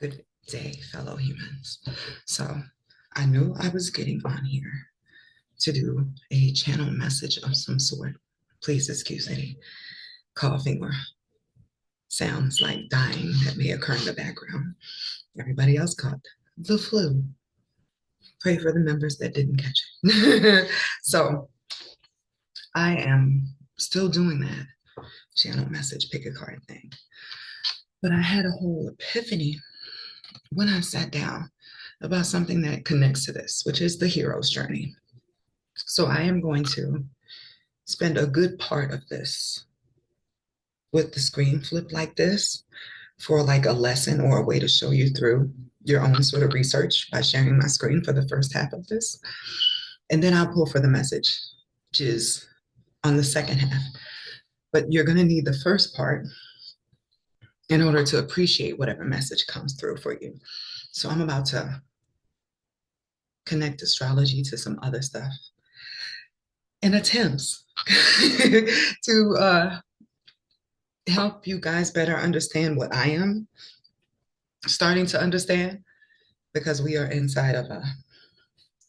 Good day, fellow humans. So, I knew I was getting on here to do a channel message of some sort. Please excuse any coughing or sounds like dying that may occur in the background. Everybody else caught the flu. Pray for the members that didn't catch it. So, I am still doing that channel message pick a card thing. But I had a whole epiphany when I sat down about something that connects to this, which is the hero's journey. So I am going to spend a good part of this with the screen flipped like this for like a lesson or a way to show you through your own sort of research by sharing my screen for the first half of this. And then I'll pull for the message, which is on the second half. But you're going to need the first part in order to appreciate whatever message comes through for you. So I'm about to connect astrology to some other stuff in attempts to help you guys better understand what I am starting to understand, because we are inside of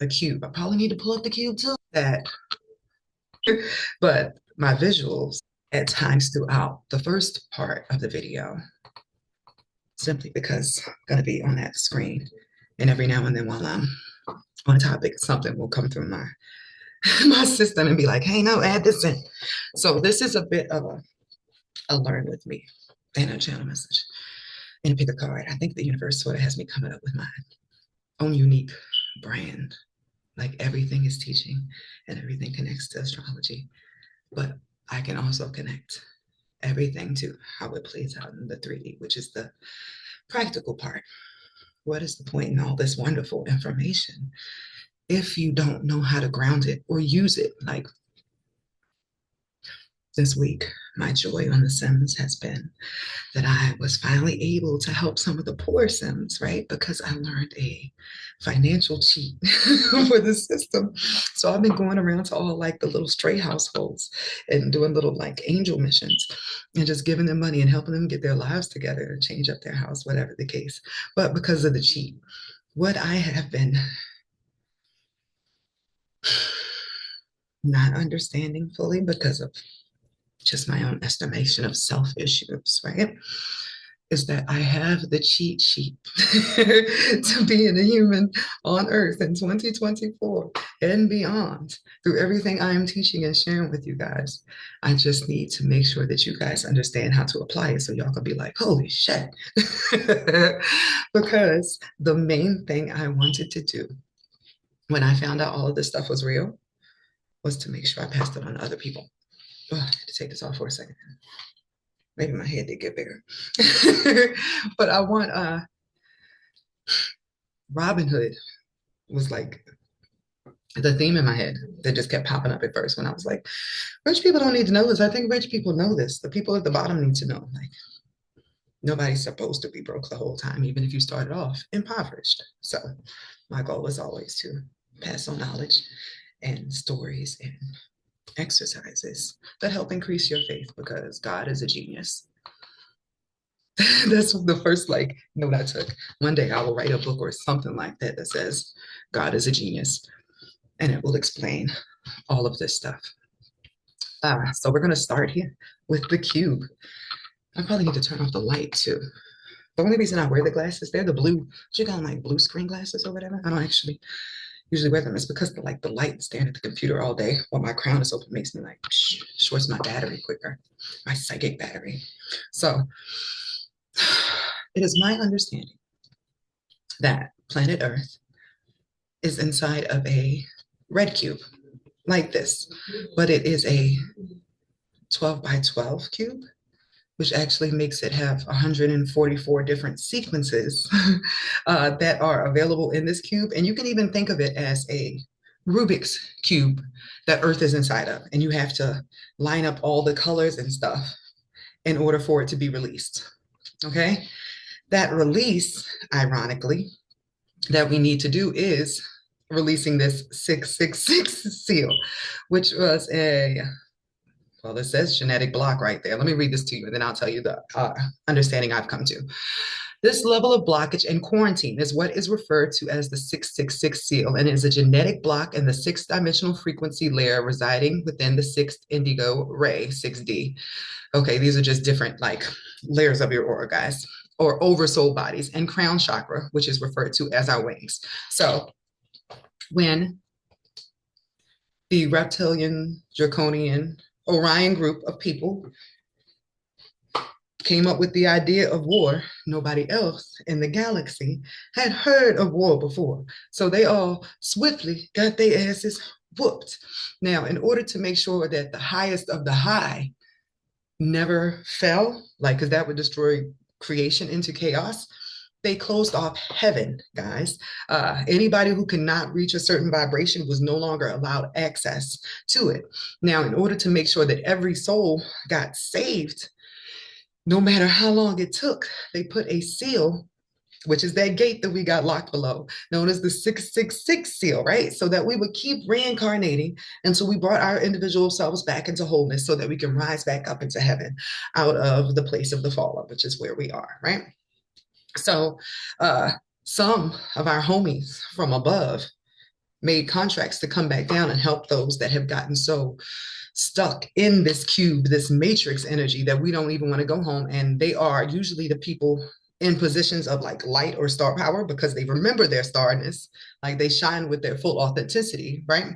a cube. I probably need to pull up the cube too. But my visuals at times throughout the first part of the video, simply because I'm going to be on that screen. And every now and then while I'm on topic, something will come through my my system and be like, hey, no, add this in. So this is a bit of a learn with me and a channel message and a pick a card. I think the universe sort of has me coming up with my own unique brand. Like everything is teaching and everything connects to astrology. But I can also connect everything to how it plays out in the 3D, which is the practical part. What is the point in all this wonderful information if you don't know how to ground it or use it? Like this week, my joy on The Sims has been that I was finally able to help some of the poor Sims, right? Because I learned a financial cheat for the system. So I've been going around to all like the little stray households and doing little like angel missions and just giving them money and helping them get their lives together and change up their house, whatever the case. But because of the cheat, what I have been not understanding fully because of just my own estimation of self issues, right? Is that I have the cheat sheet to being a human on earth in 2024 and beyond through everything I am teaching and sharing with you guys. I just need to make sure that you guys understand how to apply it so y'all can be like, holy shit. Because the main thing I wanted to do when I found out all of this stuff was real was to make sure I passed it on to other people. Oh, I had to take this off for a second. Maybe my head did get bigger. But I want Robin Hood was like the theme in my head that just kept popping up at first when I was like, rich people don't need to know this. I think rich people know this. The people at the bottom need to know. Like nobody's supposed to be broke the whole time, even if you started off impoverished. So my goal was always to pass on knowledge and stories and exercises that help increase your faith because God is a genius. That's the first like note I took. One day I will write a book or something like that that says God is a genius, and it will explain all of this stuff. So we're gonna start here with the cube. I probably need to turn off the light too. The only reason I wear the glasses, they're the blue, you got like blue screen glasses or whatever. I don't actually usually wear them. It's because the light staring at the computer all day while my crown is open makes me like shorts my battery quicker, my psychic battery. So it is my understanding that planet Earth is inside of a red cube like this, but it is a 12 by 12 cube, which actually makes it have 144 different sequences that are available in this cube. And you can even think of it as a Rubik's cube that Earth is inside of. And you have to line up all the colors and stuff in order for it to be released. Okay? That release, ironically, that we need to do is releasing this 666 seal, which was well, it says genetic block right there. Let me read this to you and then I'll tell you the understanding I've come to. This level of blockage and quarantine is what is referred to as the 666 seal and is a genetic block in the sixth dimensional frequency layer residing within the sixth indigo ray, 6D. Okay, these are just different like layers of your aura, guys, or oversoul bodies, and crown chakra, which is referred to as our wings. So when the reptilian, draconian, Orion group of people came up with the idea of war, nobody else in the galaxy had heard of war before. So they all swiftly got their asses whooped. Now, in order to make sure that the highest of the high never fell, like, because that would destroy creation into chaos, they closed off heaven, guys. Anybody who could not reach a certain vibration was no longer allowed access to it. Now, in order to make sure that every soul got saved, no matter how long it took, they put a seal, which is that gate that we got locked below, known as the 666 seal, right? So that we would keep reincarnating until we brought our individual selves back into wholeness so that we can rise back up into heaven out of the place of the fallen, which is where we are, right? So some of our homies from above made contracts to come back down and help those that have gotten so stuck in this cube, this matrix energy that we don't even want to go home. And they are usually the people in positions of like light or star power because they remember their starness, like they shine with their full authenticity, right?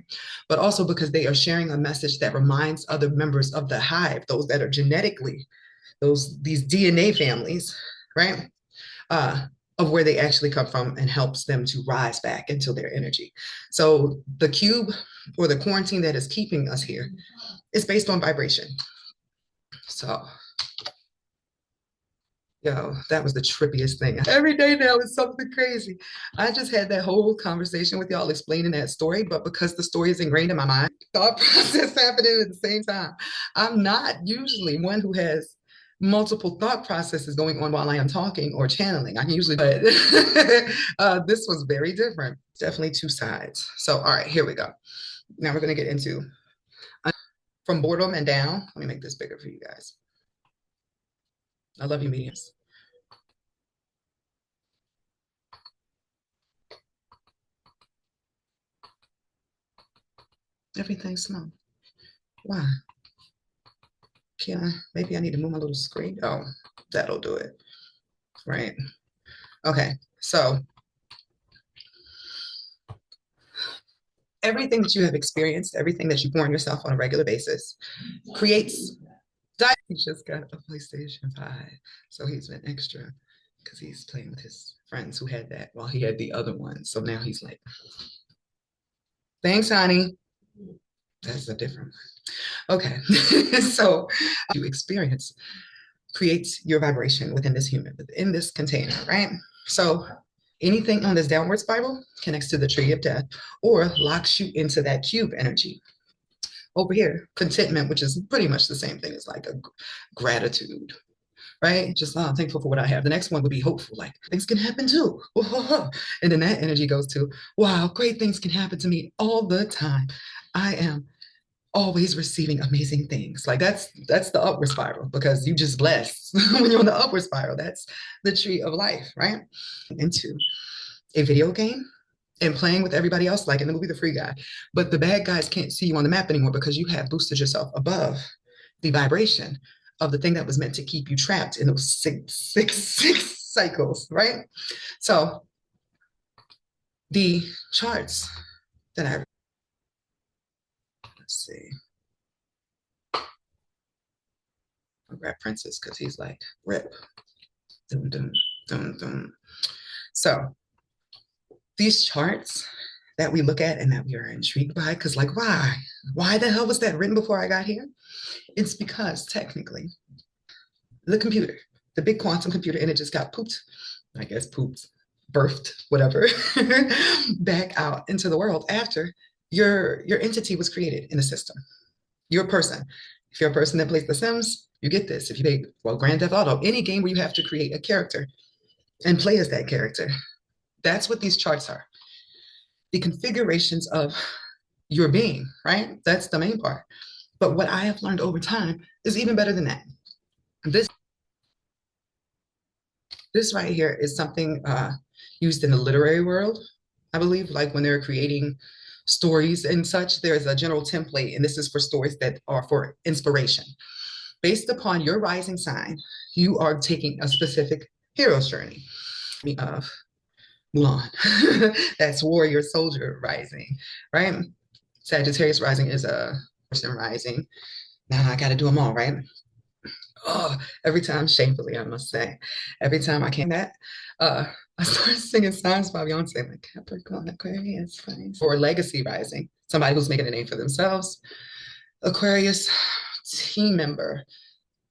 But also because they are sharing a message that reminds other members of the hive, those that are genetically, these DNA families, right? Of where they actually come from and helps them to rise back into their energy. So the cube or the quarantine that is keeping us here is based on vibration. So, yo, that was the trippiest thing. Every day now is something crazy. I just had that whole conversation with y'all explaining that story, but because the story is ingrained in my mind, thought process happening at the same time. I'm not usually one who has multiple thought processes going on while I am talking or channeling. I can usually, but this was very different. Definitely two sides. So, all right, here we go. Now we're going to get into from boredom and down. Let me make this bigger for you guys. I love you, mediums. Everything's slow. Why? Can I? Maybe I need to move my little screen. Oh, that'll do it. Right. Okay. So everything that you have experienced, everything that you pour on yourself on a regular basis, creates. He just got a PlayStation 5, so he's been extra because he's playing with his friends who had that while he had the other one. So now he's like, "Thanks, honey." That's a different one. Okay, so you experience creates your vibration within this human, within this container, right? So anything on this downward spiral connects to the tree of death or locks you into that cube energy. Over here, contentment, which is pretty much the same thing as like a gratitude, right? Just, oh, I'm thankful for what I have. The next one would be hopeful, like things can happen too. And then that energy goes to, wow, great things can happen to me all the time. I am always receiving amazing things. Like that's the upward spiral because you just blessed when you're on the upward spiral. That's the tree of life, right? Into a video game and playing with everybody else, like in the movie The Free Guy. But the bad guys can't see you on the map anymore because you have boosted yourself above the vibration of the thing that was meant to keep you trapped in those six cycles, right? So the charts that let's see. I'll grab Princess because he's like, rip. Dum, dum, dum, dum. So these charts that we look at and that we are intrigued by, because like, why? Why the hell was that written before I got here? It's because technically the computer, the big quantum computer, and it just got pooped, I guess pooped, birthed, whatever, back out into the world after your entity was created in the system. You're a person. If you're a person that plays The Sims, you get this. If you play, well, Grand Theft Auto, any game where you have to create a character and play as that character, that's what these charts are. The configurations of your being, right? That's the main part. But what I have learned over time is even better than that. This This right here is something used in the literary world, I believe, like when they're creating stories and such, there's a general template, and this is for stories that are for inspiration. Based upon your rising sign, you are taking a specific hero's journey of Mulan. That's warrior soldier rising, right? Sagittarius rising is a person rising. Now I got to do them all, right? Oh, every time, shamefully, I must say, every time I came back, uh, I started singing songs by Beyonce, like Capricorn, Aquarius, Pisces, or Legacy Rising, somebody who's making a name for themselves. Aquarius, team member,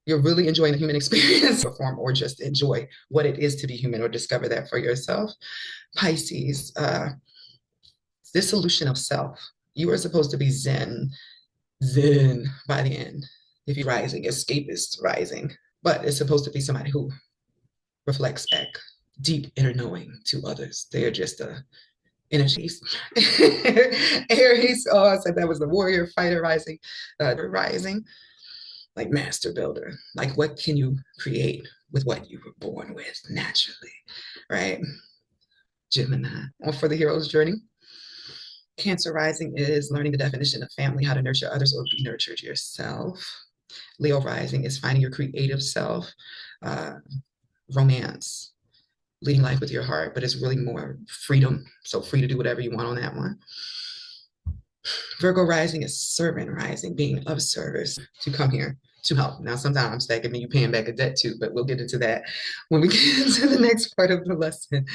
you're really enjoying the human experience, perform, or just enjoy what it is to be human or discover that for yourself. Pisces, dissolution of self. You are supposed to be zen by the end. If you're rising, escapist rising, but it's supposed to be somebody who reflects back deep inner knowing to others. They are just a energies. Aries, oh, I said that was the warrior fighter rising, rising, like master builder. Like what can you create with what you were born with naturally, right? Gemini. For the hero's journey, Cancer rising is learning the definition of family, how to nurture others or be nurtured yourself. Leo rising is finding your creative self. Romance, leading life with your heart, but it's really more freedom. So free to do whatever you want on that one. Virgo rising is servant rising, being of service to come here to help. Now, sometimes that can mean you paying back a debt too, but we'll get into that when we get into the next part of the lesson.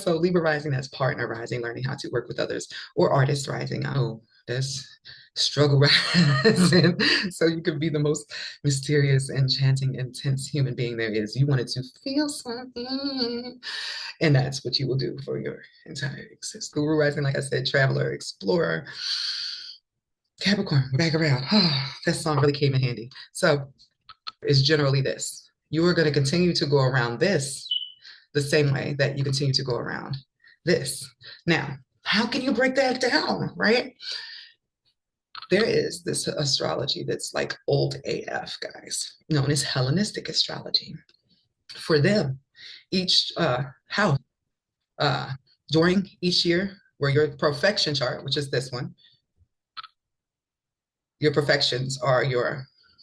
So Libra rising, that's partner rising, learning how to work with others, or artist rising. Oh, that's struggle rising. So you could be the most mysterious, enchanting, intense human being there is. You wanted to feel something, and that's what you will do for your entire existence. Guru rising, like I said, traveler, explorer. Capricorn, we're back around. Oh, that song really came in handy. So it's generally this. You are going to continue to go around this the same way that you continue to go around this. Now, how can you break that down, right? There is this astrology that's like old AF, guys, known as Hellenistic astrology. For them, each house during each year, where your perfection chart, which is this one, your perfections are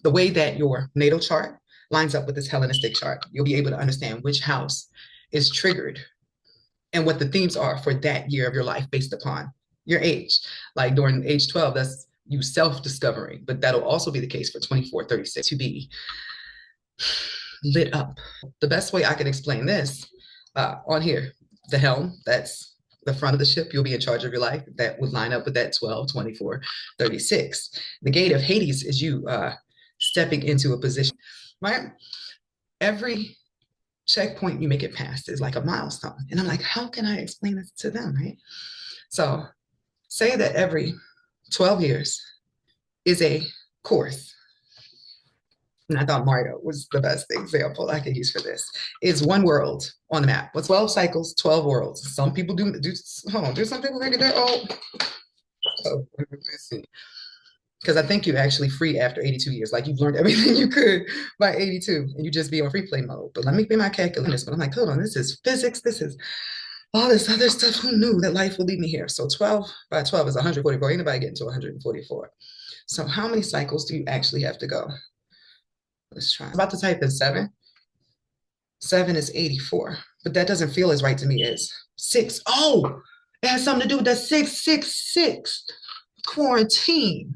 the way that your natal chart lines up with this Hellenistic chart. You'll be able to understand which house is triggered and what the themes are for that year of your life based upon your age. Like during age 12, that's you self-discovering, but that'll also be the case for 24, 36 to be lit up. The best way I can explain this on here, the helm, that's the front of the ship, you'll be in charge of your life. That would line up with that 12, 24, 36. The gate of Hades is you stepping into a position, right? Every checkpoint you make it past is like a milestone. And I'm like, how can I explain this to them, right? So say that every 12 years is a course. And I thought Mario was the best example I could use for this. It's one world on the map. With 12 cycles, 12 worlds. Some people do hold on, do some people think of that? Oh, let's see. Because I think you're actually free after 82 years. Like you've learned everything you could by 82 and you just be on free play mode. But let me be my calculator. But I'm like, hold on, this is physics. This is all this other stuff. Who knew that life would lead me here? So 12 by 12 is 144. Ain't nobody getting to 144. So how many cycles do you actually have to go? Let's try. I'm about to type in 7. 7 is 84, but that doesn't feel as right to me as 6. Oh, it has something to do with that 666 quarantine.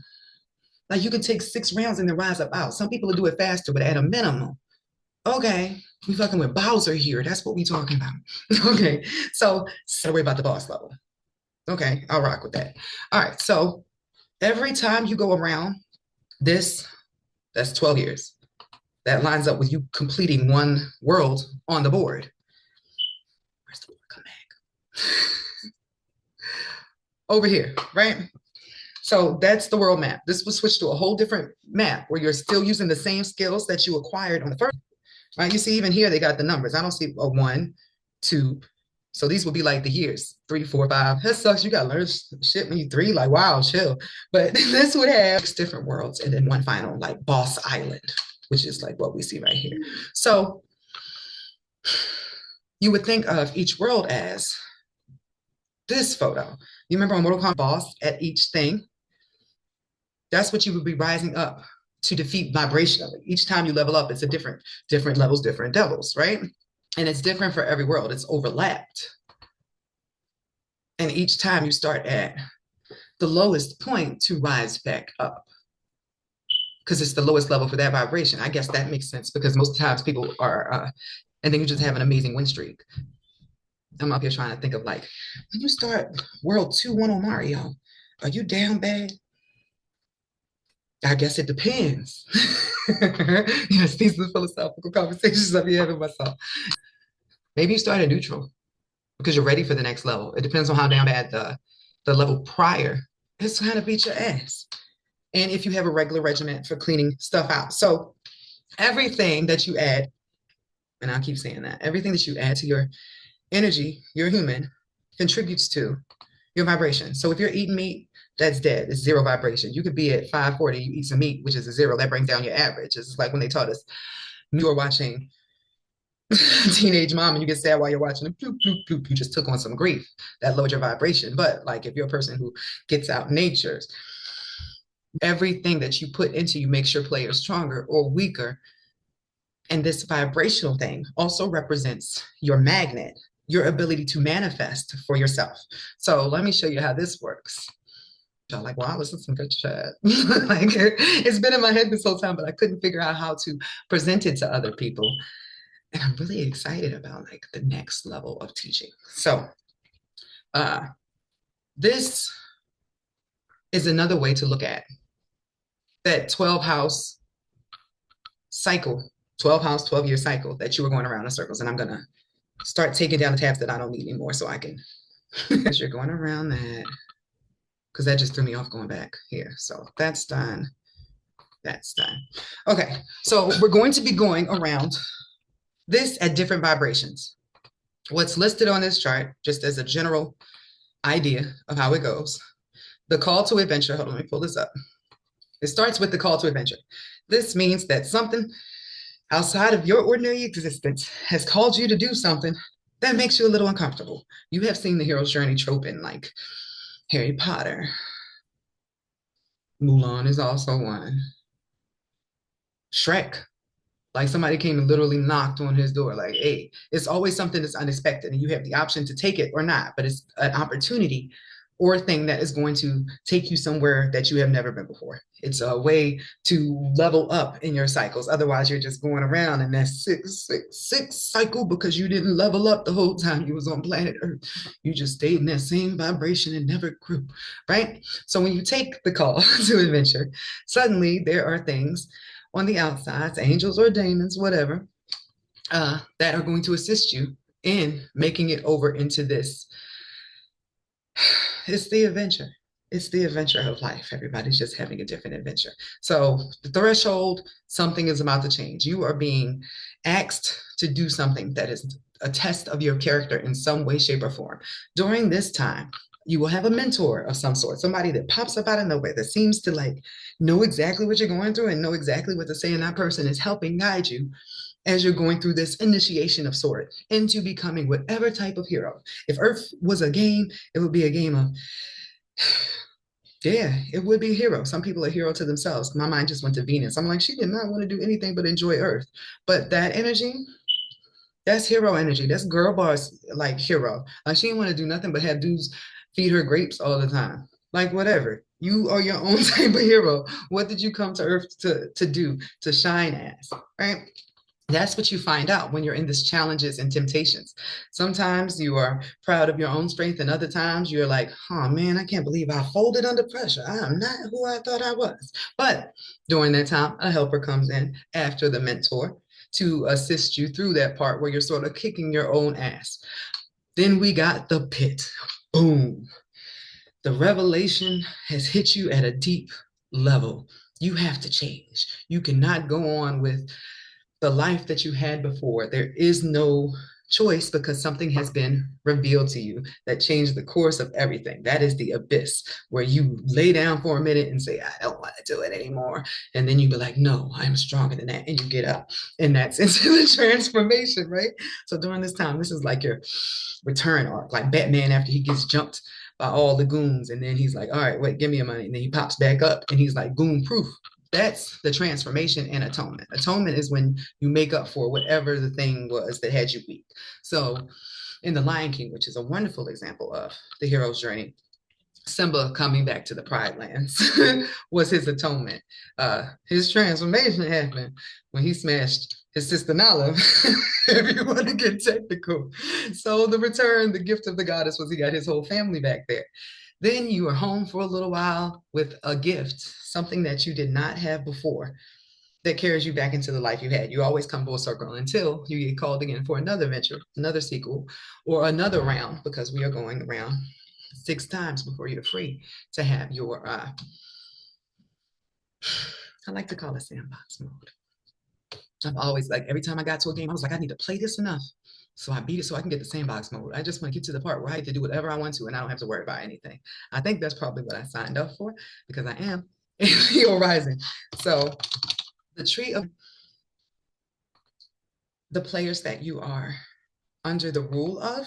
Like you can take 6 rounds and then rise up out. Some people will do it faster, but at a minimum. Okay, we fucking with Bowser here. That's what we talking about. Okay, so don't worry about the boss level. Okay, I'll rock with that. All right, so every time you go around this, that's 12 years. That lines up with you completing one world on the board. Where's the board? Come back. Over here, right? So that's the world map. This will switch to a whole different map where you're still using the same skills that you acquired on the first, right? You see, even here, they got the numbers. I don't see a 1, 2. So these will be like the years, 3, 4, 5. That sucks. You got to learn shit when you 3, like, wow, chill. But this would have 6 different worlds and then one final, like, boss island, which is like what we see right here. So You would think of each world as this photo. You remember on Mortal Kombat boss at each thing? That's what you would be rising up to defeat vibrationally. Each time you level up, it's a different levels, different devils, right? And it's different for every world. It's overlapped. And each time you start at the lowest point to rise back up because it's the lowest level for that vibration. I guess that makes sense because most times people are, and then you just have an amazing win streak. I'm up here trying to think of like, when you start World 2-1 on Mario, are you down bad? I guess it depends. Yes, these are the philosophical conversations I'll be having myself. Maybe you start at neutral because you're ready for the next level. It depends on how down bad the level prior is trying to beat your ass. And if you have a regular regimen for cleaning stuff out. So everything that you add, and I'll keep saying that, everything that you add to your energy, your human, contributes to your vibration. So if you're eating meat, that's dead. It's zero vibration. You could be at 540, you eat some meat, which is a zero. That brings down your average. It's like when they taught us, you were watching Teenage Mom and you get sad while you're watching it, bloop, bloop, bloop, you just took on some grief. That lowered your vibration. But like if you're a person who gets out natures, everything that you put into you makes your player stronger or weaker. And this vibrational thing also represents your magnet, your ability to manifest for yourself. So let me show you how this works. I'm like, wow, this is some good shit. Like it's been in my head this whole time, but I couldn't figure out how to present it to other people. And I'm really excited about like the next level of teaching. So this is another way to look at that 12 house cycle, 12 house, 12-year cycle that you were going around in circles. And I'm going to start taking down the tabs that I don't need anymore so I can, as you're going around that, because that just threw me off going back here. So that's done. That's done. Okay, so we're going to be going around this at different vibrations. What's listed on this chart, just as a general idea of how it goes, the call to adventure, hold on, let me pull this up. It starts with the call to adventure. This means that something outside of your ordinary existence has called you to do something that makes you a little uncomfortable. You have seen the hero's journey trope in like Harry Potter. Mulan is also one. Shrek, like somebody came and literally knocked on his door, like, hey, it's always something that's unexpected and you have the option to take it or not, but it's an opportunity or a thing that is going to take you somewhere that you have never been before. It's a way to level up in your cycles. Otherwise, you're just going around in that six cycle because you didn't level up the whole time you was on planet Earth. You just stayed in that same vibration and never grew, right? So when you take the call to adventure, suddenly there are things on the outsides, angels or demons, whatever, that are going to assist you in making it over into this. It's the adventure. It's the adventure of life. Everybody's just having a different adventure. So the threshold, something is about to change. You are being asked to do something that is a test of your character in some way, shape, or form. During this time, you will have a mentor of some sort, somebody that pops up out of nowhere that seems to like know exactly what you're going through and know exactly what to say, and that person is helping guide you as you're going through this initiation of sort into becoming whatever type of hero. If Earth was a game, it would be a game of, yeah, it would be a hero. Some people are hero to themselves. My mind just went to Venus. I'm like, she did not want to do anything but enjoy Earth. But that energy, that's hero energy. That's girl boss like hero. Like she didn't want to do nothing but have dudes feed her grapes all the time. Like whatever. You are your own type of hero. What did you come to Earth to do, to shine as, right? That's what you find out when you're in these challenges and temptations. Sometimes you are proud of your own strength, and other times you're like, oh man, I can't believe I folded under pressure. I am not who I thought I was. But during that time, a helper comes in after the mentor to assist you through that part where you're sort of kicking your own ass. Then we got the pit. Boom. The revelation has hit you at a deep level. You have to change. You cannot go on with the life that you had before. There is no choice because something has been revealed to you that changed the course of everything. That is the abyss where you lay down for a minute and say, I don't want to do it anymore. And then you be like, no, I'm stronger than that. And you get up. And that's into the transformation, right? So during this time, this is like your return arc, like Batman after he gets jumped by all the goons. And then he's like, all right, wait, give me your money. And then he pops back up and he's like, goon proof. That's the transformation and atonement. Atonement is when you make up for whatever the thing was that had you weak. So in The Lion King, which is a wonderful example of the hero's journey, Simba coming back to the Pride Lands was his atonement. His transformation happened when he smashed his sister Nala, if you want to get technical. So the return, the gift of the goddess was he got his whole family back there. Then you were home for a little while with a gift, something that you did not have before, that carries you back into the life you had. You always come full circle until you get called again for another venture, another sequel, or another round, because we are going around 6 times before you're free to have your, I like to call it sandbox mode. I've always, like, every time I got to a game, I was like, I need to play this enough. So I beat it so I can get the sandbox mode. I just want to get to the part where I have to do whatever I want to and I don't have to worry about anything. I think that's probably what I signed up for because I am in Leo rising. So the tree of the players that you are under the rule of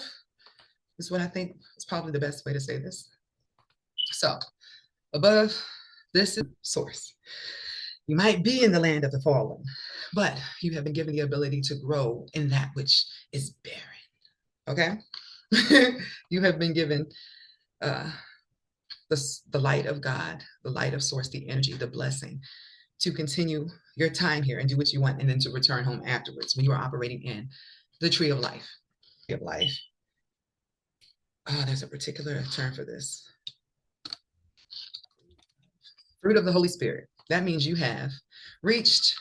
is what I think is probably the best way to say this. So above this is source. You might be in the land of the fallen, but you have been given the ability to grow in that which is barren. Okay? You have been given the light of God, the light of source, the energy, the blessing to continue your time here and do what you want and then to return home afterwards when you are operating in the tree of life. Tree of life. Oh, there's a particular term for this. Fruit of the Holy Spirit. That means you have reached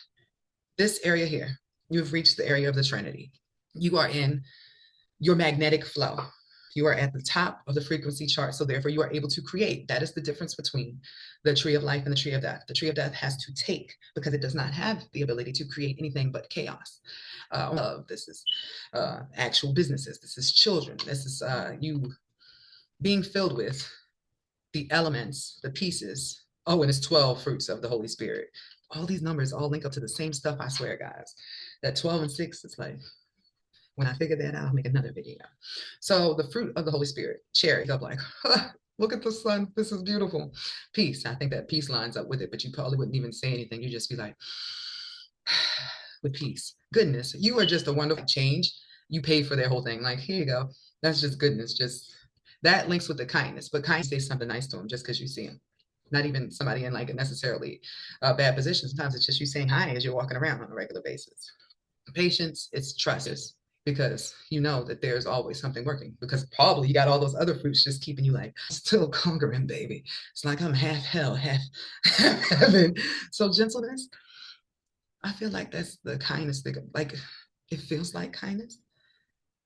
this area here. You've reached the area of the Trinity. You are in your magnetic flow. You are at the top of the frequency chart. So therefore you are able to create. That is the difference between the tree of life and the tree of death. The tree of death has to take because it does not have the ability to create anything but chaos. This is actual businesses. This is children. This is you being filled with the elements, the pieces. Oh, and it's 12 fruits of the Holy Spirit. All these numbers all link up to the same stuff, I swear, guys. That 12 and 6, it's like, when I figure that out, I'll make another video. So the fruit of the Holy Spirit, cherry, up like, huh, look at the sun. This is beautiful. Peace. I think that peace lines up with it, but you probably wouldn't even say anything. You just be like, with peace. Goodness. You are just a wonderful change. You paid for their whole thing. Like, here you go. That's just goodness. Just that links with the kindness. But kindness, say something nice to them just because you see them. Not even somebody in like a necessarily bad position. Sometimes it's just you saying hi as you're walking around on a regular basis. Patience, it's trust, because you know that there's always something working, because probably you got all those other fruits just keeping you like still conquering, baby. It's like I'm half hell, half heaven. So gentleness, I feel like that's the kindness thing. Like it feels like kindness,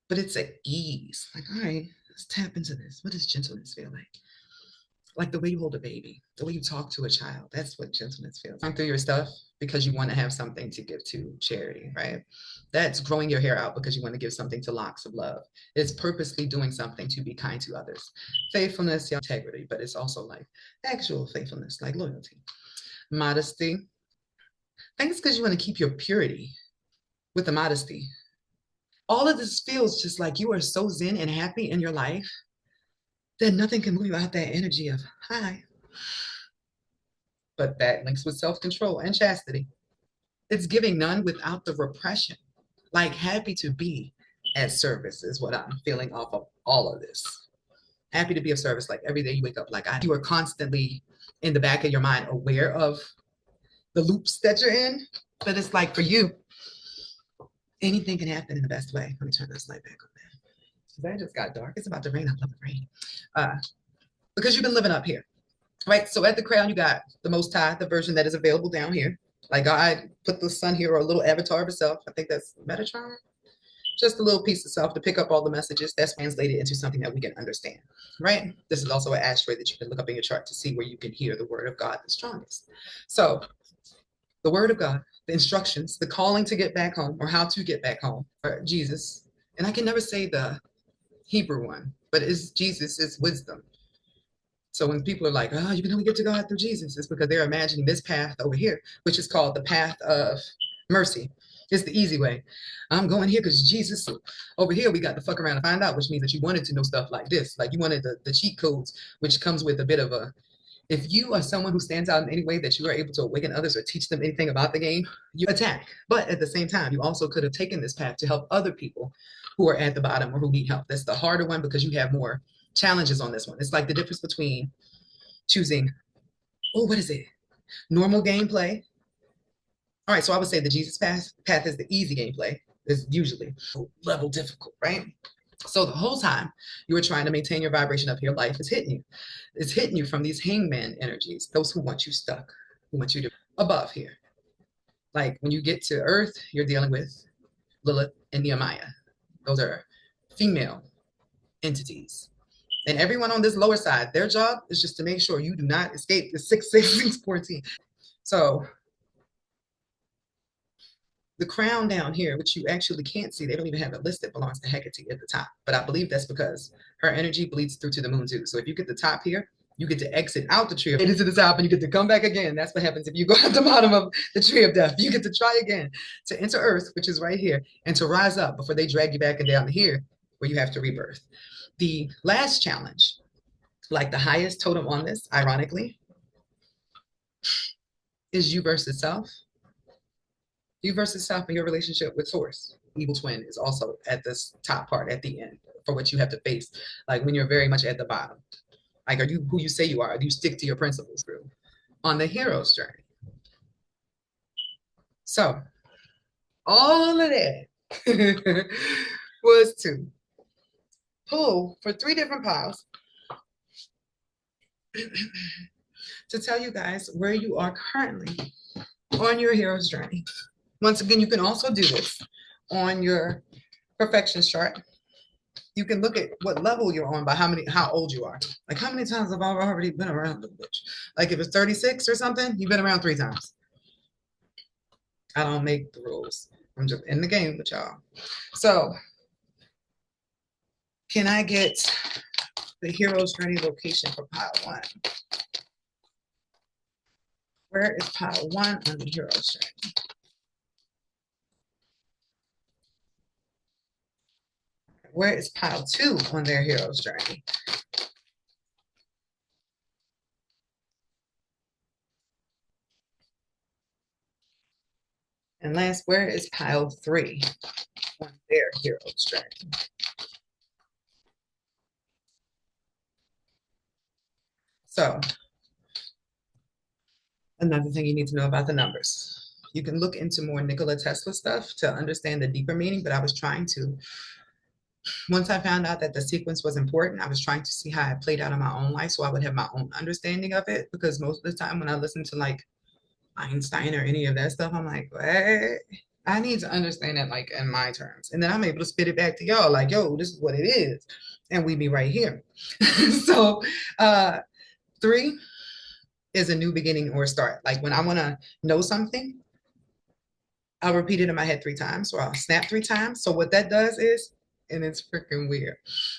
but it's at ease. Like, all right, let's tap into this. What does gentleness feel like? Like the way you hold a baby, the way you talk to a child. That's what gentleness feels. Going through your stuff because you want to have something to give to charity, right? That's growing your hair out because you want to give something to locks of love. It's purposely doing something to be kind to others. Faithfulness, integrity, but it's also like actual faithfulness, like loyalty. Modesty. I think it's because you want to keep your purity with the modesty. All of this feels just like you are so zen and happy in your life that nothing can move you out that energy of hi. But that links with self-control and chastity. It's giving none without the repression. Like happy to be at service is what I'm feeling off of all of this. Happy to be of service. Like every day you wake up, like you are constantly in the back of your mind aware of the loops that you're in. But it's like for you, anything can happen in the best way. Let me turn this light back on. That just got dark. It's about to rain. I love the rain. Because you've been living up here, right? So at the crown, you got the Most High, the version that is available down here. Like God put the sun here, or a little avatar of itself. I think that's Metatron. Just a little piece of self to pick up all the messages that's translated into something that we can understand, right? This is also an asteroid that you can look up in your chart to see where you can hear the word of God the strongest. So the word of God, the instructions, the calling to get back home, or how to get back home, or Jesus, And I can never say the Hebrew one, but it's Jesus is wisdom. So when people are like, oh, you can only get to God through Jesus, it's because they're imagining this path over here, which is called the path of mercy. It's the easy way. I'm going here because Jesus. Over here, we got to fuck around and find out, which means that you wanted to know stuff like this. Like you wanted the cheat codes, which comes with a bit of a, if you are someone who stands out in any way that you are able to awaken others or teach them anything about the game, you attack. But at the same time, you also could have taken this path to help other people who are at the bottom or who need help. That's the harder one because you have more challenges on this one. It's like the difference between choosing, oh, what is it? Normal gameplay. All right, so I would say the Jesus path is the easy gameplay. Is usually level difficult, right? So the whole time you are trying to maintain your vibration up here, life is hitting you. It's hitting you from these hangman energies, those who want you stuck, who want you to above here. Like when you get to Earth, you're dealing with Lilith and Nehemiah. Those are female entities. And everyone on this lower side, their job is just to make sure you do not escape the 66614. So the crown down here, which you actually can't see, they don't even have it listed, belongs to Hecate at the top. But I believe that's because her energy bleeds through to the moon too. So if you get the top here, you get to exit out the tree of into the top and you get to come back again. That's what happens if you go at the bottom of the tree of death. You get to try again to enter Earth, which is right here, and to rise up before they drag you back and down here where you have to rebirth. The last challenge, like the highest totem on this, ironically, is you versus self. You versus self and your relationship with source. Evil twin is also at this top part at the end for what you have to face. Like when you're very much at the bottom. Like, are you who you say you are? Do you stick to your principles through on the hero's journey? So all of that was to pull for 3 different piles to tell you guys where you are currently on your hero's journey. Once again, you can also do this on your perfection chart. You can look at what level you're on by how old you are. Like how many times have I already been around the bitch? Like if it's 36 or something, you've been around 3 times. I don't make the rules. I'm just in the game with y'all. So can I get the hero's journey location for pile 1? Where is pile 1 on the hero's journey? Where is pile 2 on their hero's journey? And last, where is pile 3 on their hero's journey? So another thing you need to know about the numbers. You can look into more Nikola Tesla stuff to understand the deeper meaning, but I was trying to, once I found out that the sequence was important, I was trying to see how it played out in my own life so I would have my own understanding of it. Because most of the time when I listen to like Einstein or any of that stuff, I'm like, what? I need to understand that like in my terms. And then I'm able to spit it back to y'all like, yo, this is what it is. And we be right here. So 3 is a new beginning or a start. Like when I want to know something, I'll repeat it in my head 3 times or I'll snap 3 times. So what that does is, and it's freaking weird.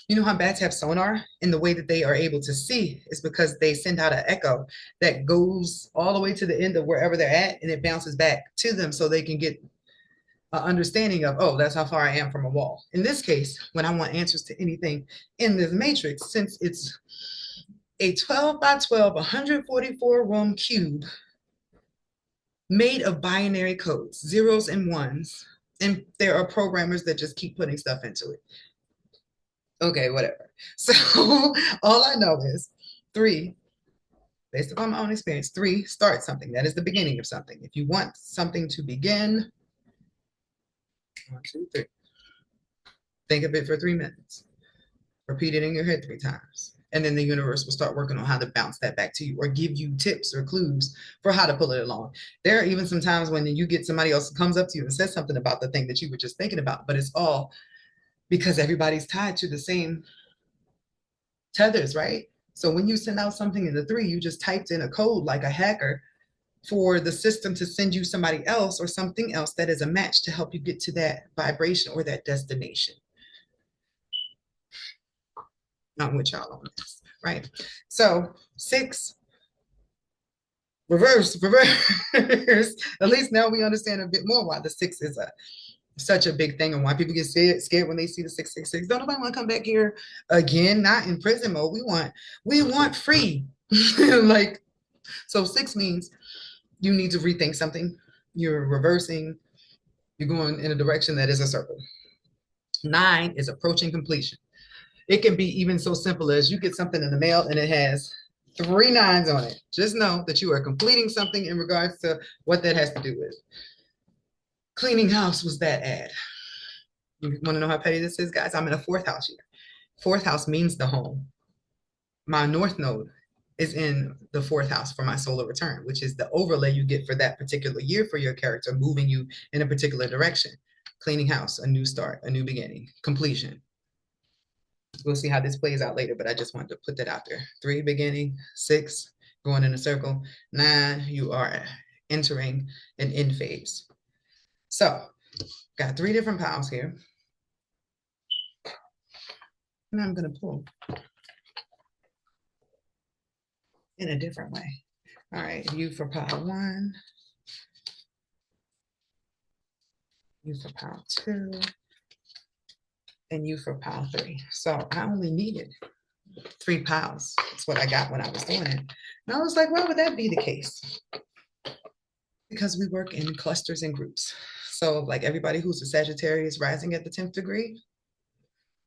You know how bats have sonar, and the way that they are able to see is because they send out an echo that goes all the way to the end of wherever they're at, and it bounces back to them so they can get an understanding of, oh, that's how far I am from a wall. In this case, when I want answers to anything in this matrix, since it's a 12 by 12, 144 room cube made of binary codes, 0s and 1s, and there are programmers that just keep putting stuff into it. Okay, whatever. So all I know is 3, based upon my own experience, 3, start something. That is the beginning of something. If you want something to begin, 1, 2, 3. Think of it for 3 minutes. Repeat it in your head 3 times. And then the universe will start working on how to bounce that back to you or give you tips or clues for how to pull it along. There are even some times when you get somebody else comes up to you and says something about the thing that you were just thinking about, but it's all because everybody's tied to the same tethers, right? So when you send out something in the 3, you just typed in a code like a hacker for the system to send you somebody else or something else that is a match to help you get to that vibration or that destination. Not with y'all on this, right? So 6, reverse, reverse. At least now we understand a bit more why the 6 is such a big thing and why people get scared when they see the 666. Don't nobody want to come back here again, not in prison mode. We want free. Like, so 6 means you need to rethink something. You're reversing, you're going in a direction that is a circle. 9 is approaching completion. It can be even so simple as you get something in the mail and it has 3 nines on it. Just know that you are completing something in regards to what that has to do with. Cleaning house was that ad. You want to know how petty this is, guys? I'm in a 4th house here. 4th house means the home. My north node is in the 4th house for my solar return, which is the overlay you get for that particular year for your character, moving you in a particular direction. Cleaning house, a new start, a new beginning, completion. We'll see how this plays out later, but I just wanted to put that out there. 3, beginning. 6, going in a circle. 9, you are entering an end phase. So, got 3 different piles here. And I'm going to pull in a different way. All right, you for pile 1. You for pile 2. And you for pile 3. So I only needed 3 piles. That's what I got when I was doing it. And I was like, why would that be the case? Because we work in clusters and groups. So like everybody who's a Sagittarius rising at the 10th degree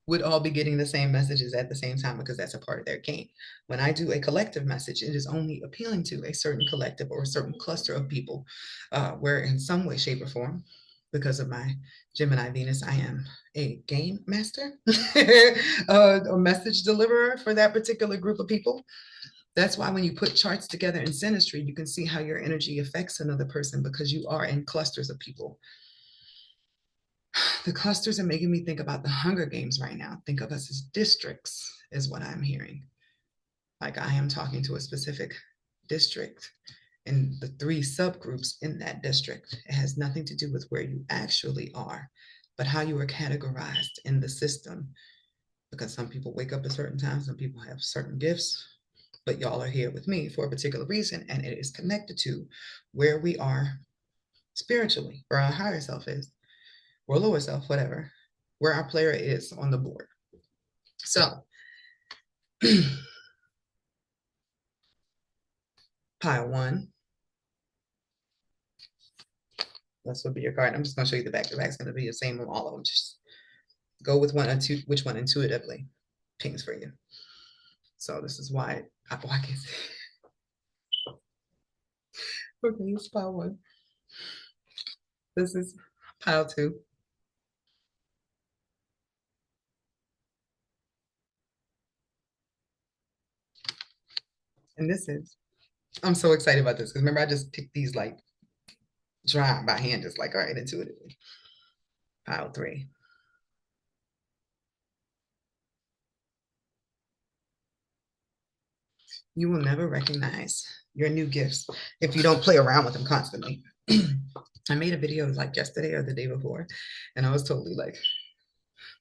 would all be getting the same messages at the same time because that's a part of their game. When I do a collective message, it is only appealing to a certain collective or a certain cluster of people where in some way, shape, or form, because of my Gemini Venus, I am a game master, a message deliverer for that particular group of people. That's why when you put charts together in synastry, you can see how your energy affects another person because you are in clusters of people. The clusters are making me think about the Hunger Games right now. Think of us as districts, is what I'm hearing. Like I am talking to a specific district and the 3 subgroups in that district. It has nothing to do with where you actually are, but how you are categorized in the system. Because some people wake up at certain times, some people have certain gifts, but y'all are here with me for a particular reason, and it is connected to where we are spiritually, where our higher self is, or lower self, whatever, where our player is on the board. So, pile 1. This will be your card. I'm just going to show you the back. The back's going to be the same on all of them. Just go with one or two, which one intuitively pings for you. So this is why I can't say. Okay, it's pile 1. This is pile 2. And this is, I'm so excited about this because remember I just picked these like dry by hand, just like, all right, intuitively. Pile 3. You will never recognize your new gifts if you don't play around with them constantly. I made a video like yesterday or the day before, and I was totally like,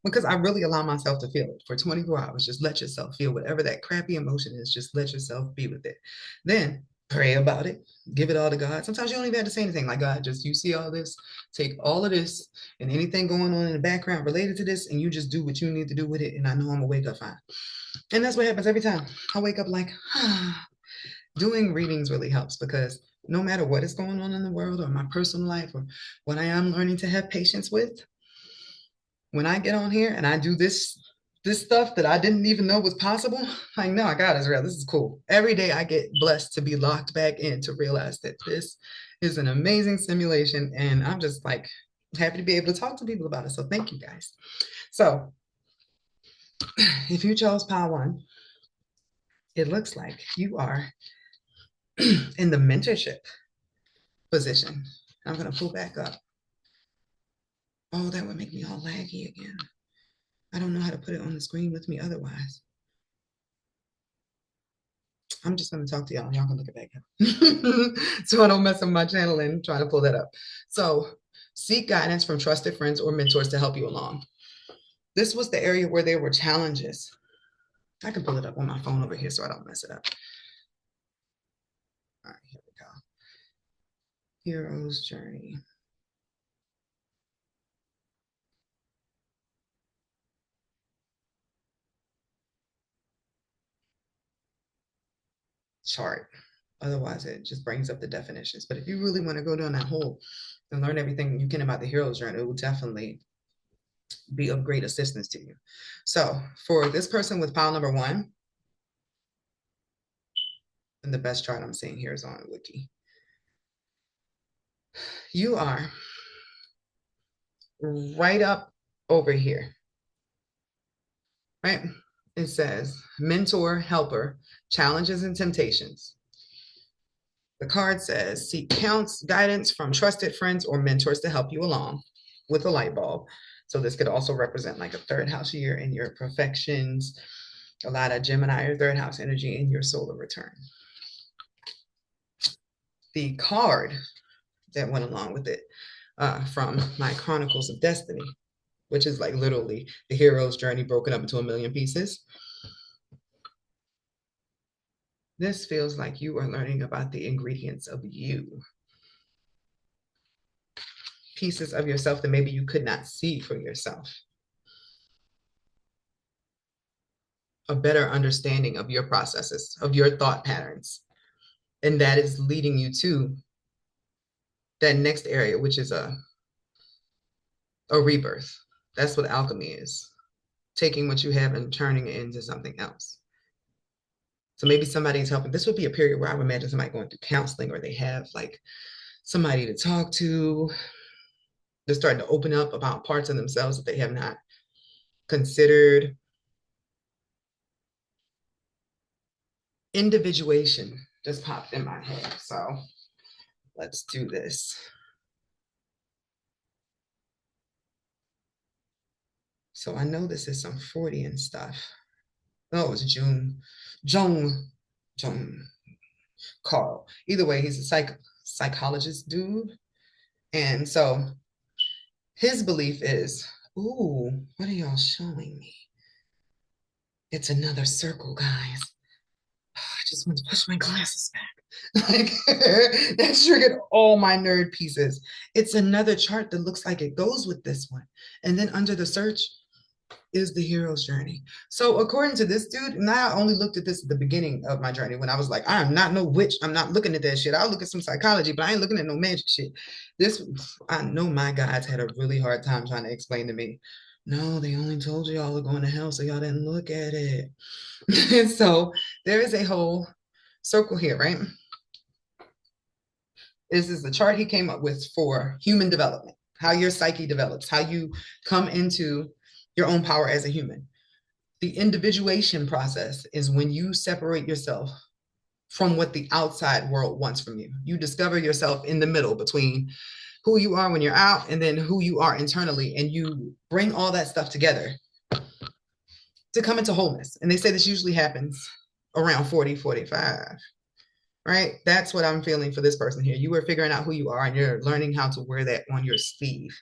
because I really allow myself to feel it for 24 hours. Just let yourself feel whatever that crappy emotion is. Just let yourself be with it. Then pray about it. Give it all to God. Sometimes you don't even have to say anything like, God, just you see all this, take all of this and anything going on in the background related to this, and you just do what you need to do with it. And I know I'm gonna wake up fine. And that's what happens every time. I wake up like, doing readings really helps because no matter what is going on in the world or my personal life or what I am learning to have patience with, when I get on here and I do this stuff that I didn't even know was possible, like, no, God is real. This is cool. Every day I get blessed to be locked back in to realize that this is an amazing simulation. And I'm just like happy to be able to talk to people about it. So thank you guys. So if you chose pile 1, it looks like you are in the mentorship position. I'm going to pull back up. Oh, that would make me all laggy again. I don't know how to put it on the screen with me otherwise. I'm just going to talk to y'all. Y'all can look it back up. So I don't mess up my channel and try to pull that up. So seek guidance from trusted friends or mentors to help you along. This was the area where there were challenges. I can pull it up on my phone over here so I don't mess it up. All right, here we go. Hero's journey. Chart. Otherwise, it just brings up the definitions. But if you really want to go down that hole and learn everything you can about the hero's journey, it will definitely be of great assistance to you. So for this person with pile number 1, and the best chart I'm seeing here is on Wiki, you are right up over here, right? It says mentor, helper, challenges and temptations. The card says seek guidance from trusted friends or mentors to help you along with a light bulb. So this could also represent like a third house year in your perfections, a lot of Gemini or third house energy in your solar return. The card that went along with it from my Chronicles of Destiny, which is like literally the hero's journey broken up into a million pieces. This feels like you are learning about the ingredients of you. Pieces of yourself that maybe you could not see for yourself. A better understanding of your processes, of your thought patterns. And that is leading you to that next area, which is a rebirth. That's what alchemy is. Taking what you have and turning it into something else. So maybe somebody's helping. This would be a period where I would imagine somebody going through counseling, or they have like somebody to talk to. They're starting to open up about parts of themselves that they have not considered. Individuation just popped in my head. So let's do this. So I know this is some 40 and stuff. Oh, it's Jung Carl. Either way, he's a psychologist dude. And so his belief is, ooh, what are y'all showing me? It's another circle, guys. I just want to push my glasses back. Like that triggered all my nerd pieces. It's another chart that looks like it goes with this one. And then under the search is the hero's journey. So according to this dude, and I only looked at this at the beginning of my journey when I was like, I am not no witch. I'm not looking at that shit. I'll look at some psychology, but I ain't looking at no magic shit. This, I know my guides had a really hard time trying to explain to me, no, they only told you y'all are going to hell, so y'all didn't look at it. So there is a whole circle here, right? This is the chart he came up with for human development, how your psyche develops, how you come into your own power as a human. The individuation process is when you separate yourself from what the outside world wants from you. You discover yourself in the middle between who you are when you're out and then who you are internally, and you bring all that stuff together to come into wholeness. And they say this usually happens around 40, 45, right? That's what I'm feeling for this person here. You are figuring out who you are and you're learning how to wear that on your sleeve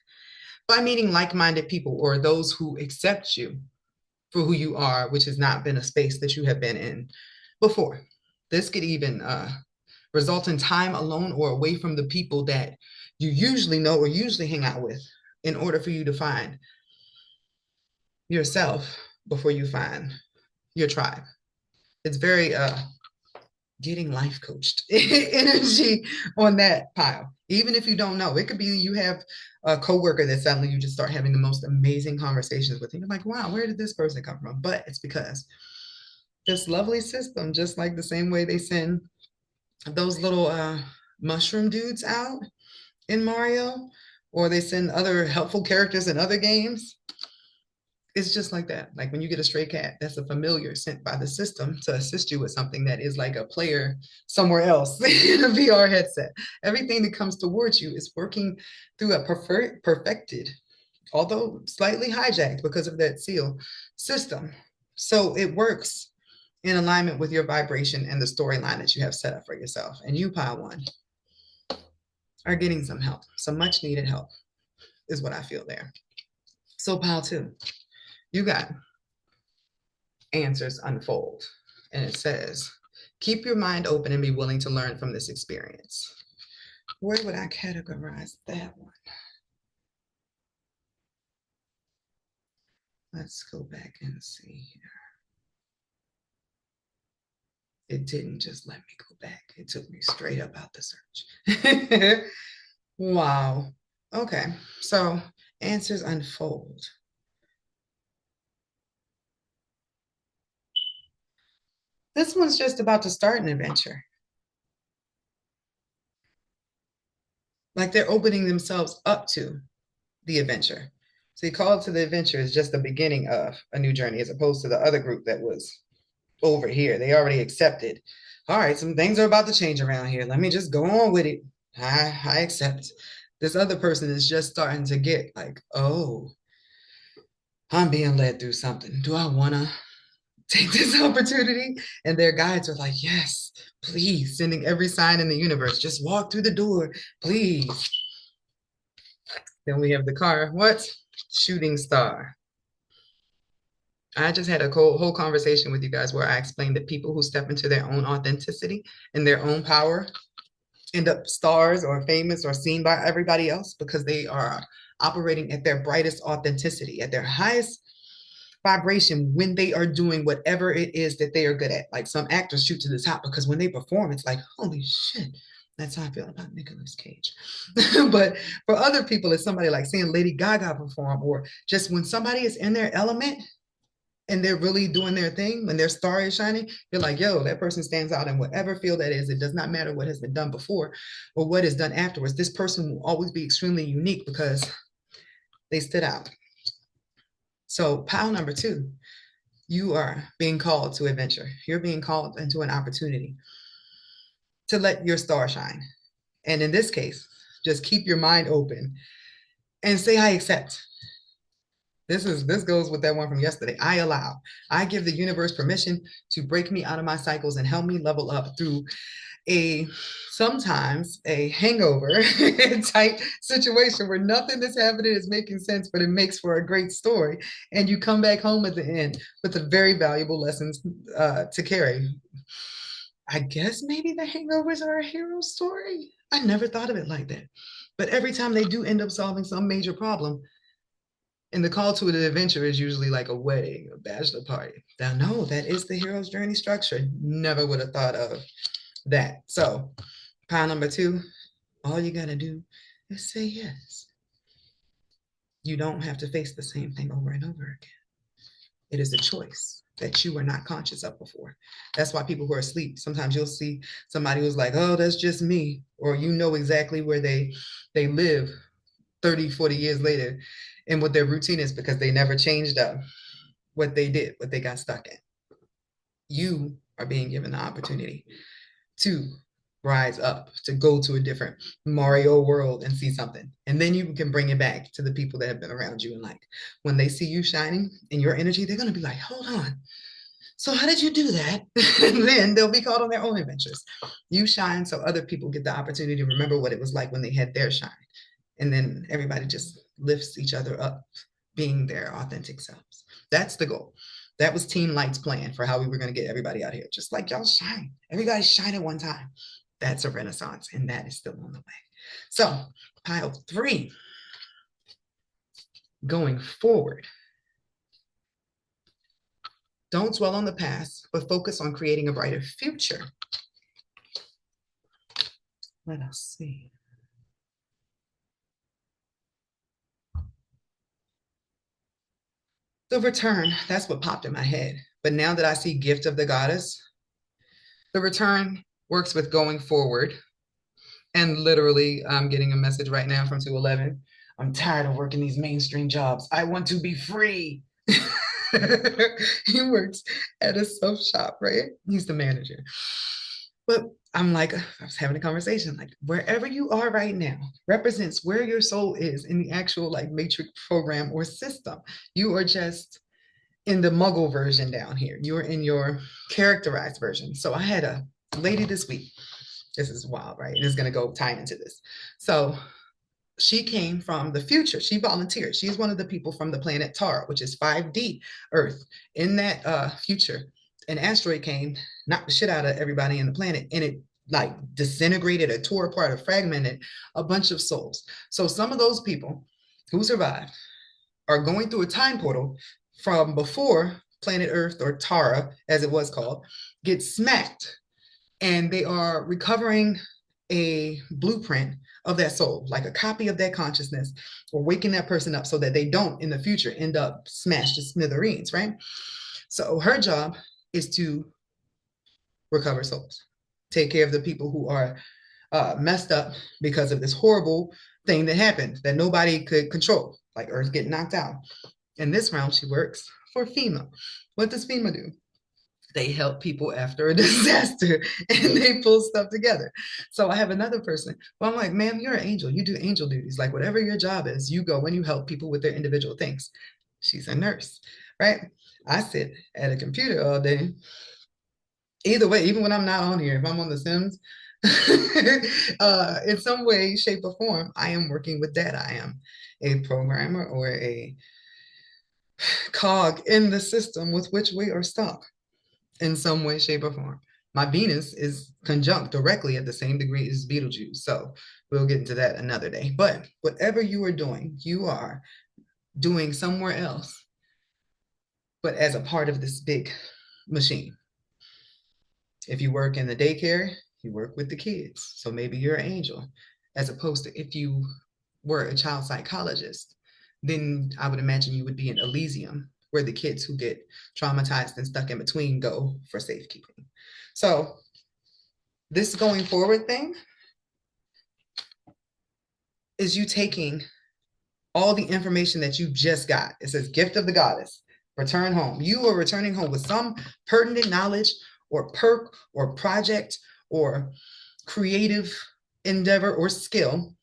by meeting like-minded people or those who accept you for who you are, which has not been a space that you have been in before. This could even result in time alone or away from the people that you usually know or usually hang out with in order for you to find yourself before you find your tribe. It's very getting life coached energy on that pile. Even if you don't know, it could be you have a coworker that suddenly you just start having the most amazing conversations with. And you're like, wow, where did this person come from? But it's because this lovely system, just like the same way they send those little mushroom dudes out in Mario, or they send other helpful characters in other games. It's just like that. Like when you get a stray cat, that's a familiar sent by the system to assist you with something that is like a player somewhere else in a VR headset. Everything that comes towards you is working through a perfected, although slightly hijacked because of that seal system. So it works in alignment with your vibration and the storyline that you have set up for yourself. And you, pile one, are getting some help, some much needed help is what I feel there. So pile two, you got answers unfold. And it says, keep your mind open and be willing to learn from this experience. Where would I categorize that one? Let's go back and see here. It didn't just let me go back. It took me straight up out the search. Wow. Okay. So answers unfold. This one's just about to start an adventure. Like they're opening themselves up to the adventure. So you call it to the adventure is just the beginning of a new journey, as opposed to the other group that was over here. They already accepted. All right, some things are about to change around here. Let me just go on with it. I accept. This other person is just starting to get like, oh, I'm being led through something. Do I want to take this opportunity? And their guides are like, yes, please, sending every sign in the universe. Just walk through the door, please. Then we have the car. What? Shooting star. I just had a whole conversation with you guys where I explained that people who step into their own authenticity and their own power end up stars or famous or seen by everybody else because they are operating at their brightest authenticity, at their highest vibration when they are doing whatever it is that they are good at. Like some actors shoot to the top because when they perform, it's like, holy shit. That's how I feel about Nicolas Cage. But for other people, it's somebody like seeing Lady Gaga perform, or just when somebody is in their element and they're really doing their thing, when their star is shining, you're like, yo, that person stands out in whatever field that is. It does not matter what has been done before or what is done afterwards. This person will always be extremely unique because they stood out. So pile number 2, you are being called to adventure. You're being called into an opportunity to let your star shine. And in this case, just keep your mind open and say, I accept. This goes with that one from yesterday. I allow. I give the universe permission to break me out of my cycles and help me level up through sometimes a hangover type situation where nothing that's happening is making sense, but it makes for a great story. And you come back home at the end with a very valuable lessons to carry. I guess maybe the hangovers are a hero story. I never thought of it like that. But every time they do end up solving some major problem, and the call to an adventure is usually like a wedding, a bachelor party. Now, no, that is the hero's journey structure. Never would have thought of that. So, pile number 2, all you got to do is say yes. You don't have to face the same thing over and over again. It is a choice that you were not conscious of before. That's why people who are asleep, sometimes you'll see somebody who's like, oh, that's just me. Or you know exactly where they live 30, 40 years later and what their routine is because they never changed up what they did, what they got stuck in. You are being given the opportunity to rise up, to go to a different Mario world and see something. And then you can bring it back to the people that have been around you. And like, when they see you shining in your energy, they're going to be like, hold on. So how did you do that? And then they'll be caught on their own adventures. You shine so other people get the opportunity to remember what it was like when they had their shine. And then everybody just lifts each other up, being their authentic selves. That's the goal. That was Team Light's plan for how we were going to get everybody out here. Just like y'all shine. Everybody shine at one time. That's a renaissance, and that is still on the way. So, pile 3, going forward. Don't dwell on the past, but focus on creating a brighter future. Let us see. The return, that's what popped in my head. But now that I see gift of the goddess, the return works with going forward. And literally, I'm getting a message right now from 211. I'm tired of working these mainstream jobs. I want to be free. He works at a soap shop, right? He's the manager. But I'm like, I was having a conversation, like wherever you are right now represents where your soul is in the actual like matrix program or system. You are just in the muggle version down here. You're in your characterized version. So I had a lady this week. This is wild, right? It is going to go tie into this. So she came from the future. She volunteered. She's one of the people from the planet Tara, which is 5D Earth. In that future, an asteroid came, knocked the shit out of everybody in the planet, and it like disintegrated or tore apart or fragmented a bunch of souls. So some of those people who survived are going through a time portal from before planet Earth, or Tara, as it was called, gets smacked, and they are recovering a blueprint of that soul, like a copy of that consciousness, or waking that person up so that they don't in the future end up smashed to smithereens, right? So her job is to recover souls, take care of the people who are messed up because of this horrible thing that happened that nobody could control, like Earth getting knocked out. In this round, she works for FEMA. What does FEMA do? They help people after a disaster and they pull stuff together. So I have another person. Well, I'm like, ma'am, you're an angel. You do angel duties. Like whatever your job is, you go and you help people with their individual things. She's a nurse, right? I sit at a computer all day. Either way, even when I'm not on here, if I'm on The Sims, in some way, shape, or form, I am working with data. I am a programmer or a cog in the system with which we are stuck in some way, shape, or form. My Venus is conjunct directly at the same degree as Betelgeuse. So we'll get into that another day. But whatever you are doing somewhere else, but as a part of this big machine. If you work in the daycare, you work with the kids. So maybe you're an angel, as opposed to if you were a child psychologist, then I would imagine you would be in Elysium, where the kids who get traumatized and stuck in between go for safekeeping. So this going forward thing is you taking all the information that you just got. It says gift of the goddess, return home. You are returning home with some pertinent knowledge or perk or project or creative endeavor or skill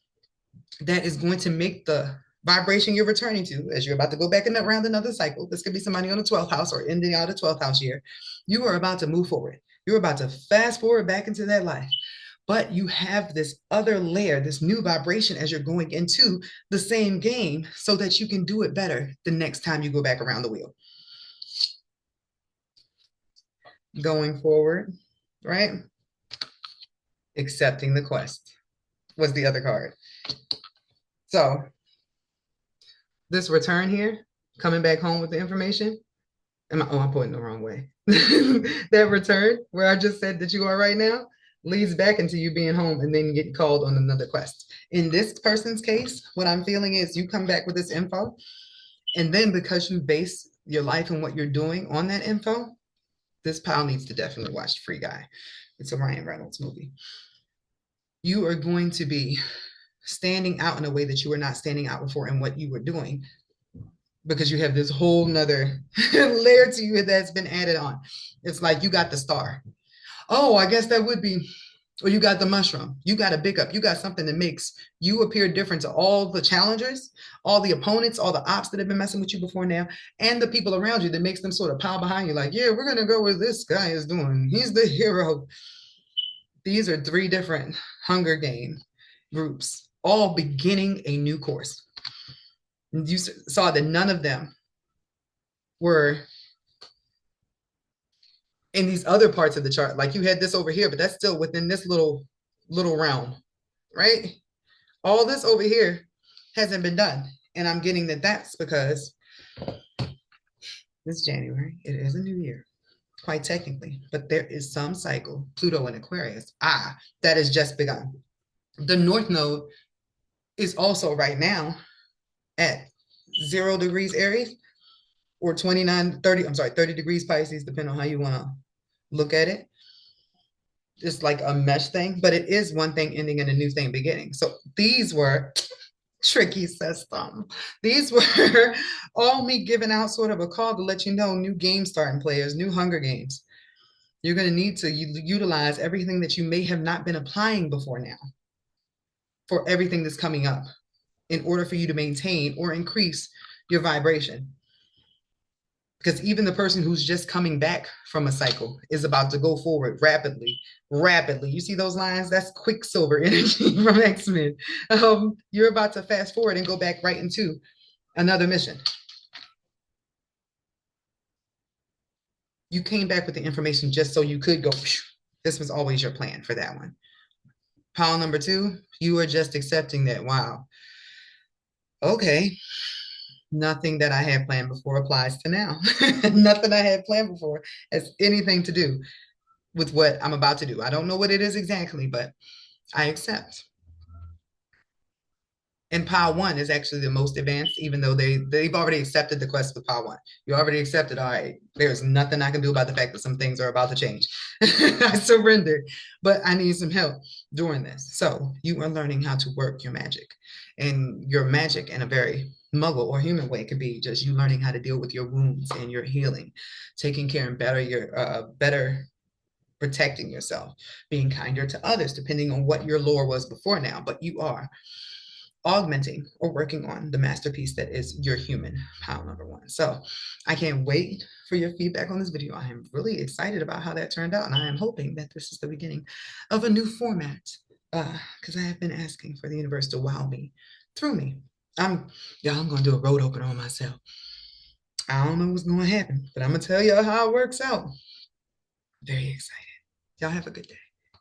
that is going to make the vibration you're returning to, as you're about to go back around another cycle. This could be somebody on the 12th house or ending out a 12th house year. You are about to move forward. You're about to fast forward back into that life. But you have this other layer, this new vibration as you're going into the same game so that you can do it better the next time you go back around the wheel. Going forward, right? Accepting the quest was the other card. So this return here, coming back home with the information. I'm putting the wrong way. That return, where I just said that you are right now, leads back into you being home and then getting called on another quest. In this person's case, what I'm feeling is you come back with this info, and then because you base your life and what you're doing on that info, this pal needs to definitely watch Free Guy. It's a Ryan Reynolds movie. You are going to be standing out in a way that you were not standing out before in what you were doing, because you have this whole nother layer to you that's been added on. It's like you got the star. Oh, I guess that would be, or you got the mushroom. You got a big up. You got something that makes you appear different to all the challengers, all the opponents, all the ops that have been messing with you before now, and the people around you that makes them sort of pile behind you like, yeah, we're going to go where this guy is doing. He's the hero. These are 3 different Hunger Game groups, all beginning a new course. You saw that none of them were in these other parts of the chart. Like you had this over here, but that's still within this little realm, right? All this over here hasn't been done. And I'm getting that that's because this January, it is a new year, quite technically, but there is some cycle, Pluto in Aquarius, that has just begun. The North Node is also right now at 0 degrees Aries or 30 degrees Pisces, depending on how you want to look at it. It's like a mesh thing, but it is one thing ending in a new thing beginning. So these were tricky system. These were all me giving out sort of a call to let you know new game starting players, new Hunger Games. You're going to need to utilize everything that you may have not been applying before now for everything that's coming up in order for you to maintain or increase your vibration. Because even the person who's just coming back from a cycle is about to go forward rapidly, rapidly. You see those lines? That's Quicksilver energy from X-Men. You're about to fast forward and go back right into another mission. You came back with the information just so you could go. This was always your plan for that one. Pile number two, you are just accepting that. Wow. Okay. Nothing that I had planned before applies to now. Nothing I had planned before has anything to do with what I'm about to do. I don't know what it is exactly, but I accept. And pile one is actually the most advanced, even though they've already accepted the quest with pile one. You already accepted, all right, there's nothing I can do about the fact that some things are about to change. I surrendered, but I need some help doing this. So you are learning how to work your magic. And your magic in a very muggle or human way could be just you learning how to deal with your wounds and your healing, taking care and better protecting yourself, being kinder to others, depending on what your lore was before now. But you are augmenting or working on the masterpiece that is your human pile number one. So I can't wait for your feedback on this video. I am really excited about how that turned out, and I am hoping that this is the beginning of a new format, because I have been asking for the universe to wow me through me. I'm gonna do a road opener on myself. I don't know what's gonna happen, but I'm gonna tell y'all how it works out. Very excited. Y'all have a good day.